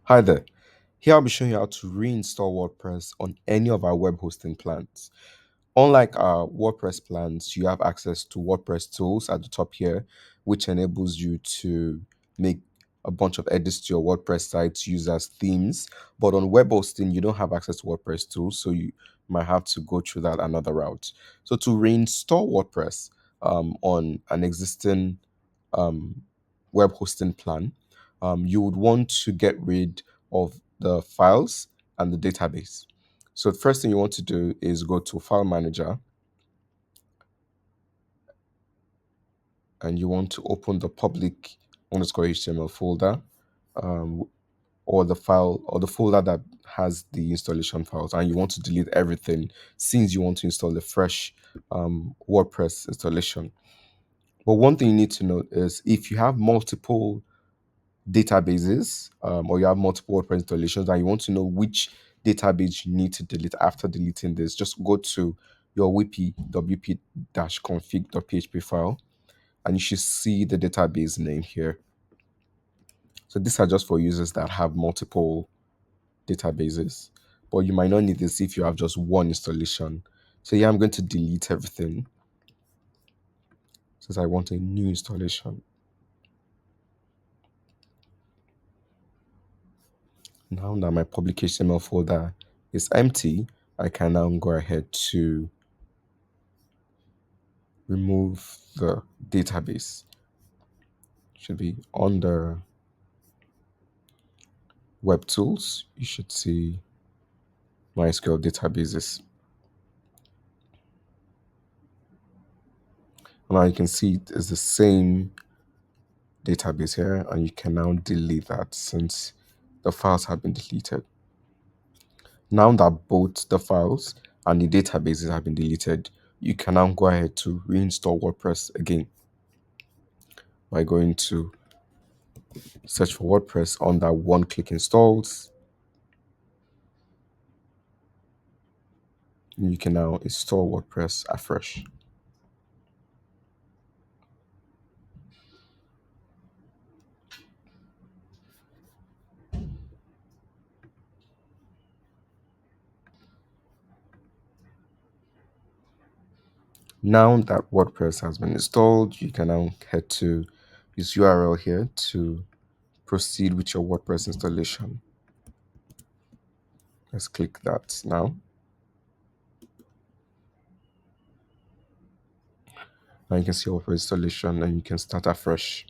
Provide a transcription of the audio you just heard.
Hi there. Here I'll be showing you how to reinstall WordPress on any of our web hosting plans. Unlike our WordPress plans, you have access to WordPress tools at the top here, which enables you to make a bunch of edits to your WordPress site, use as themes. But on web hosting, you don't have access to WordPress tools, so you might have to go through that another route. So to reinstall WordPress on an existing um, web hosting plan, you would want to get rid of the files and the database. So the first thing you want to do is go to File Manager, and you want to open the public underscore HTML folder, um, or the file or the folder that has the installation files, and you want to delete everything since you want to install a fresh WordPress installation. But one thing you need to note is if you have multiple databases, or you have multiple WordPress installations and you want to know which database you need to delete after deleting this, just go to your wp-config.php file, and you should see the database name here. So these are just for users that have multiple databases, but you might not need this if you have just one installation. So yeah, I'm going to delete everything since I want a new installation. Now that my public HTML folder is empty, I can now go ahead to remove the database. Should be under web tools. You should see MySQL databases. Now you can see it is the same database here, and you can now delete that since the files have been deleted. Now that both the files and the databases have been deleted, you can now go ahead to reinstall WordPress again by going to search for WordPress under one-click installs. And you can now install WordPress afresh. Now that WordPress has been installed, you can now head to this URL here to proceed with your WordPress installation. Let's click that now. Now you can see WordPress installation and you can start afresh.